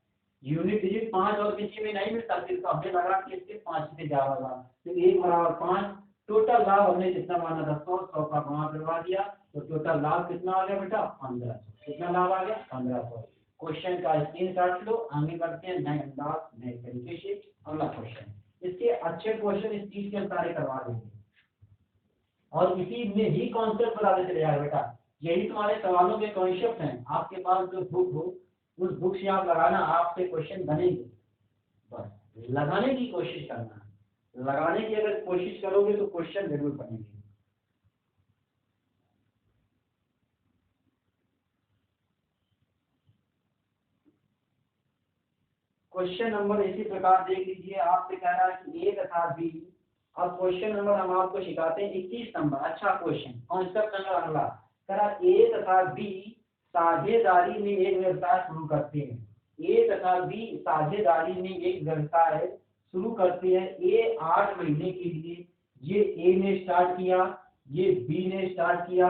यूनिट डिजिट 5 और किसी में नहीं मिल सकती। तो हमने लगा कि इसके 5 से ज्यादा होगा, तो 1 बराबर 5। टोटल लाभ हमने कितना माना था 100, 100 का गुणा करवा दिया, तो टोटल लाभ कितना आ गया बेटा 1500। कितना लाभ आ गया 1500। क्वेश्चन का स्क्रीनशॉट लो, आगे बढ़ते हैं नए अंदाज नए तरीके से। अगला क्वेश्चन, इसके अच्छे क्वेश्चन इस चीज के अनुसार करवा देंगे और इसी में ही कॉन्सेप्ट बताते चले जाए बेटा, यही तुम्हारे सवालों के कॉन्सेप्ट हैं। आपके पास जो बुक हो उस बुक से आप लगाना, आपसे क्वेश्चन बनेंगे, बस लगाने की कोशिश करना, लगाने की अगर कोशिश करोगे तो क्वेश्चन जरूर बनेंगे। क्वेश्चन नंबर इसी प्रकार देख लीजिए, आपसे कह रहा है कि ए तथा बी। अब क्वेश्चन नंबर हम आपको सिखाते हैं 21 नंबर, अच्छा क्वेश्चन, कॉन्सेप्ट नंबर अगला कह रहा ए तथा बी साझेदारी में एक व्यवसाय शुरू करते हैं। ए तथा बी साझेदारी में एक व्यवसाय शुरू करते हैं। ए 8 महीने के लिए ये ए ने स्टार्ट किया, ये बी ने स्टार्ट किया,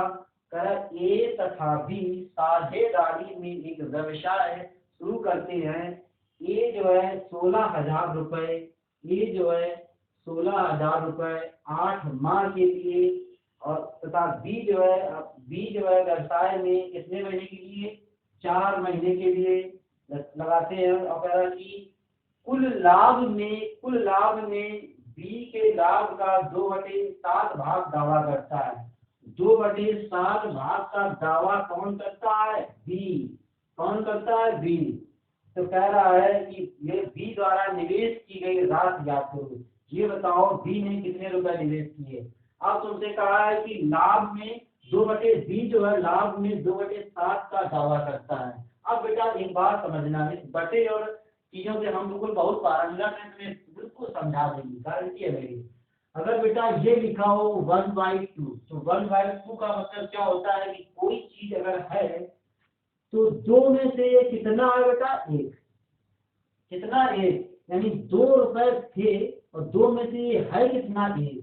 कह ए तथा बी साझेदारी में एक व्यवसाय शुरू करते हैं। ए जो है 16,000 रुपए, ए जो है 16,000 रुपए 8 माह के लिए, और तथा बी जो है व्यवसाय में कितने महीने के लिए, 4 महीने के लिए लगाते हैं। और कह रहा कि कुल लाभ में बी के लाभ का 2/7 भाग दावा करता है। 2/7 भाग का दावा कौन करता है, बी। कौन करता है, बी। तो कह रहा है कि ये बी द्वारा निवेश की गई राशि ज्ञात करो। ये बताओ बी ने कितने रुपए निवेश किए। अब तुमसे कहा है कि लाभ में बी जो है लाभ में 2/7 का दावा करता है। अब बेटा एक बात समझना, इस बटे और चीजों से हम बिल्कुल बहुत पारंगत हैं, तुम्हें बिल्कुल समझा देंगे, गारंटी है मेरी। अगर बेटा ये लिखा हो 1/2, तो 1/2 का मतलब क्या होता है कि कोई चीज अगर है तो 2 में से ये कितना है बेटा, 1। कितना, 1। यानी 2 रुपए थे और 2 में से ये है कितना, 1।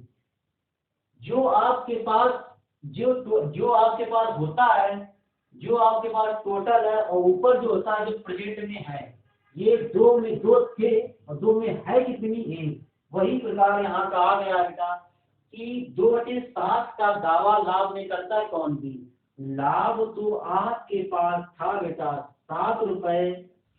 जो आपके पास जो आपके पास होता है, जो आपके पास टोटल है, और ऊपर जो होता है जो प्रेजेंट में है, ये 2 में 2 थे और 2 में है कितनी, 1। वही प्रकार यहाँ कहा गया बेटा कि 2/7 का दावा लाभ में करता है कौन, भी। लाभ तो आपके पास था बेटा 7 रुपए,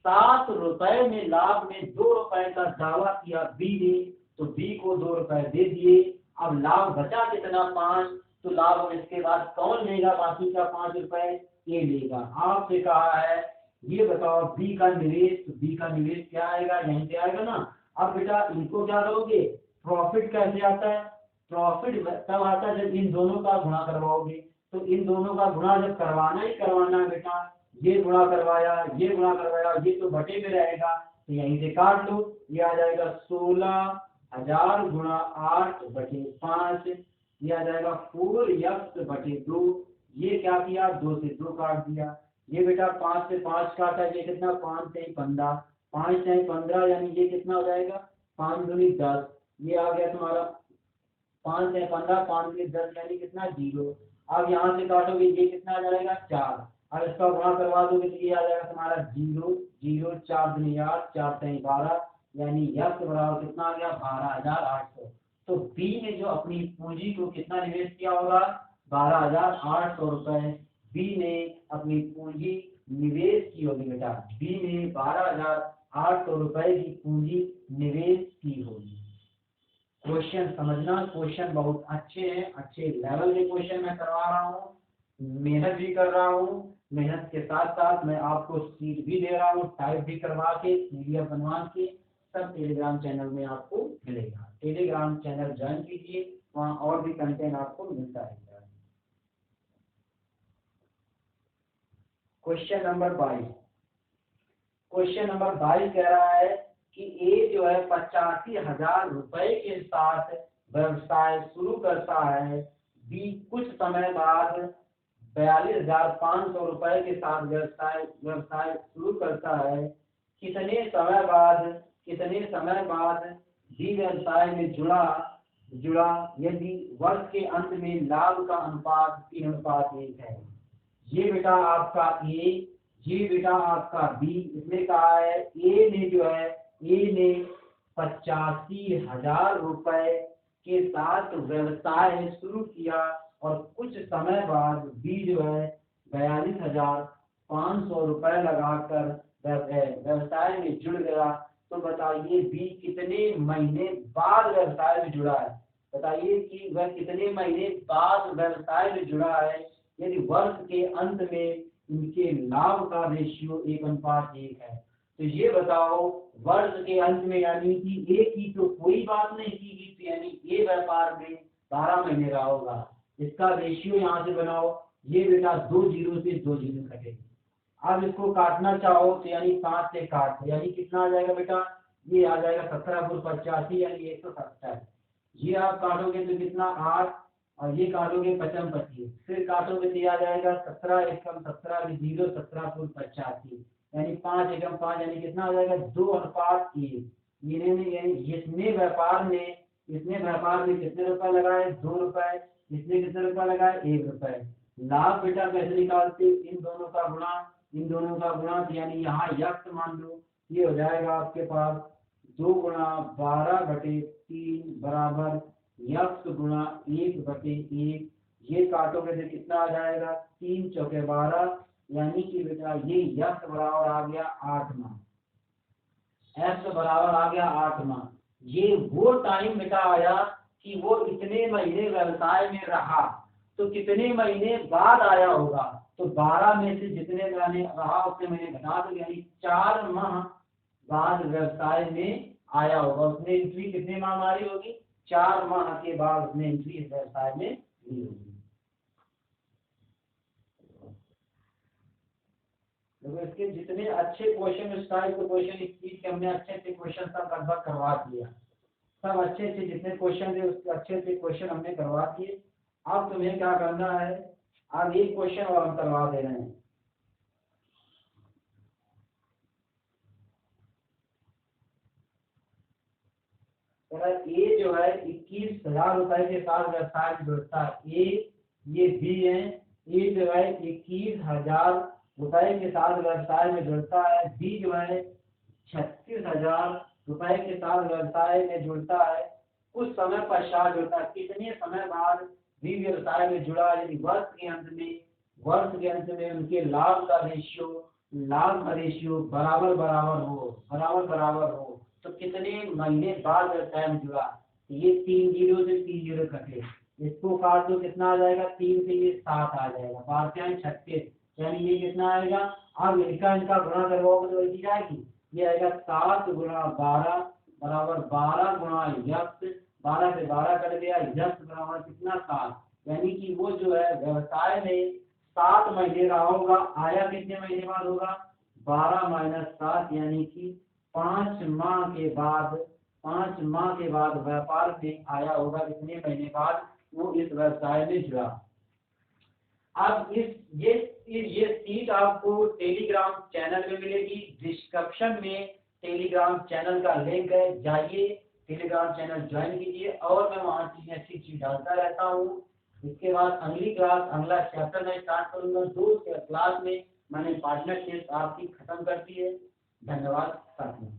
7 रुपए में लाभ में 2 रुपए का दावा किया बी ने, तो बी को 2 रुपए दे दिए। अब लाभ बचा कितना, 5। तो लाभ में इसके बाद कौन लेगा बाकी का 5 रुपए, ये लेगा। आपसे कहा है ये बताओ बी का निवेश, तो बी का निवेश क्या आएगा, यहीं पे आएगा ना। अब बेटा इनको क्या करोगे, प्रॉफिट कैसे आता है, प्रॉफिट तब आता है जब इन दोनों का गुणा करवाओगे। तो इन दोनों का गुणा जब करवाना ही करवाना है बेटा, ये गुणा करवाया, ये गुणा करवाया, ये तो बटे में रहेगा, तो यहीं से काट लो। ये आ जाएगा 16,000 गुणा 8/5, ये आ जाएगा 4x/2। ये क्या किया, 2 से 2 काट दिया। ये बेटा 5 से 5 काटा, ये कितना, 5 से 15, 5 से 15 यानी ये कितना हो जाएगा, 5 दूनी 10। ये आ गया तुम्हारा 5 से 15, 5 दूनी 10 यानी कितना, 0। अब यहाँ से काटोगे ये कितना आ जाएगा, 4। अब इसका गुणा करवा दोगे तो ये आ जाएगा तुम्हारा 0, 0, 4 दूनी 8, 4 से 12, यानी यह बराबर कितना आ गया, 12,800। तो बी ने जो अपनी पूंजी को कितना निवेश किया होगा, 12,800 रुपए बी ने अपनी पूंजी निवेश की होगी बेटा। बी ने 12,800 रुपए की पूंजी निवेश की होगी। क्वेश्चन समझना, क्वेश्चन बहुत अच्छे हैं, अच्छे लेवल के क्वेश्चन मैं करवा रहा हूँ, मेहनत भी कर रहा हूँ। मेहनत के साथ साथ मैं आपको सीट भी दे रहा हूँ, टाइप भी करवा के, PDF बनवा के, सब टेलीग्राम चैनल में आपको मिलेगा। टेलीग्राम चैनल ज्वाइन कीजिए, वहाँ और भी कंटेंट आपको मिलता रहेगा। क्वेश्चन नंबर 22, क्वेश्चन नंबर 22 कह रहा है कि ए जो है 85,000 रुपए के साथ व्यवसाय शुरू करता है। बी कुछ समय बाद 42,500 रुपए के साथ व्यवसाय शुरू करता है। कितने समय बाद बी व्यवसाय में जुड़ा यदि वर्ष के अंत में लाभ का अनुपात 3:1 है। ये बेटा आपका ए, ये बेटा आपका बी। इसने कहा है ए ने 85,000 रुपए के साथ व्यवसाय शुरू किया और कुछ समय बाद बी जो है 42,500 रुपए लगाकर व्यवसाय में जुड़ गया। तो बताइए बी कितने महीने बाद व्यवसाय में जुड़ा है, बताइए कि वह कितने महीने बाद व्यवसाय में जुड़ा है। यदि वर्ष के अंत में इनके लाभ का रेशियो 1:1 है। तो ये बताओ वर्ष के अंत में, यानी कि ए की तो कोई बात नहीं की गई, यानी ए व्यापार में 12 महीने रहा होगा। इसका रेशियो यहाँ से बनाओ, ये बेटा 2 जीरो से 2 जीरो कटेगी। अब इसको काटना चाहो तो यानी 5 से काट दो, यानी कितना आ जाएगा बेटा, ये आ जाएगा 17×85 यानी 170। ये आप काटोगे तो कितना 8, और ये काटोगे 55, फिर काटोगे तो आ जाएगा 17 एकम 17 0 17×85 यानी 5 एकम 5 यानी कितना आ जाएगा 2:1। यानी इसने व्यापार में इसने व्यापार में कितने रुपए लगाए, 2 रुपए, इसने कितने रुपए लगाए, 1 रुपए। लाभ बेटा कैसे निकालते, इन दोनों का गुणा, इन दोनों का गुणा, यानी यहाँ यक्त मान लो, ये हो जाएगा आपके पास 2 गुणा 12/3 बराबर यक्त गुणा 1/1। ये काटोगे तो कितना आ जाएगा, 3 चौके 12, यानी कि बेटा ये यक्त बराबर आ गया 8 माह, एक्स बराबर आ गया 8 माह। ये वो टाइम बेटा आया कि वो इतने महीने व्यवसाय में रहा, तो कितने महीने बाद आया होगा, तो 12 में से जितने महीने रहा उतने महीने घटा दो, यानी 4 माह बाद व्यवसाय में आया होगा। उसने एंट्री कितने माह मारी होगी, 4 माह के बाद उसने एंट्री व्यवसाय में ली होगी। तो इसके जितने अच्छे क्वेश्चन, इस टाइप के क्वेश्चन, इस चीज के हमने अच्छे अच्छे क्वेश्चन सब लगभग करवा दिया, सब अच्छे अच्छे जितने क्वेश्चन थे उसके अच्छे अच्छे क्वेश्चन हमने करवा दिए। अब तुम्हें क्या करना है, अब एक क्वेश्चन और हम करवा दे रहे हैं। ए जो है 21,000 रुपए के साथ व्यवसाय में जुड़ता है, ये बी है, ए जो है 21,000 रुपए के साथ व्यवसाय में जुड़ता है, बी जो है 36,000 रुपए के साथ व्यवसाय में जुड़ता है, कुछ समय पश्चात जुड़ता है। कितने समय बाद भी व्यवसाय में जुड़ा, यदि वर्ष के अंत में उनके लाभ का रेशियो बराबर बराबर हो, तो कितने महीने बाद व्यवसाय में जुड़ा। ये 3 जीरो से 3 जीरो कटे, इसको काट दो, कितना आ जाएगा, 3 से ये 7 आ जाएगा, 12×36, यानी ये कितना आएगा। अब इनका गुणा करवाओगे तो वही जाएगी, ये आएगा 7 गुणा 12 बराबर 12 गुणा यक्त, 12 से 12 कट गया, यक्त बराबर कितना 7, यानी कि वो जो है व्यवसाय में 7 महीने रहा होगा, आया कितने महीने बाद होगा, 12 - 7, यानी कि 5 माह के बाद व्यापार में आया होगा, कितने महीने बाद वो इस व्यवसाय में जुड़ा। अब ये सीट आपको टेलीग्राम चैनल में मिलेगी, डिस्क्रिप्शन में टेलीग्राम चैनल का लिंक है, जाइए टेलीग्राम चैनल ज्वाइन कीजिए, और मैं वहाँ चीजें अच्छी चीज डालता रहता हूँ। इसके बाद अगली क्लास, अगला चैप्टर मैं स्टार्ट करूंगा, 2 क्लास में मैंने पार्टनरशिप आपकी खत्म कर दी है। धन्यवाद साथियों।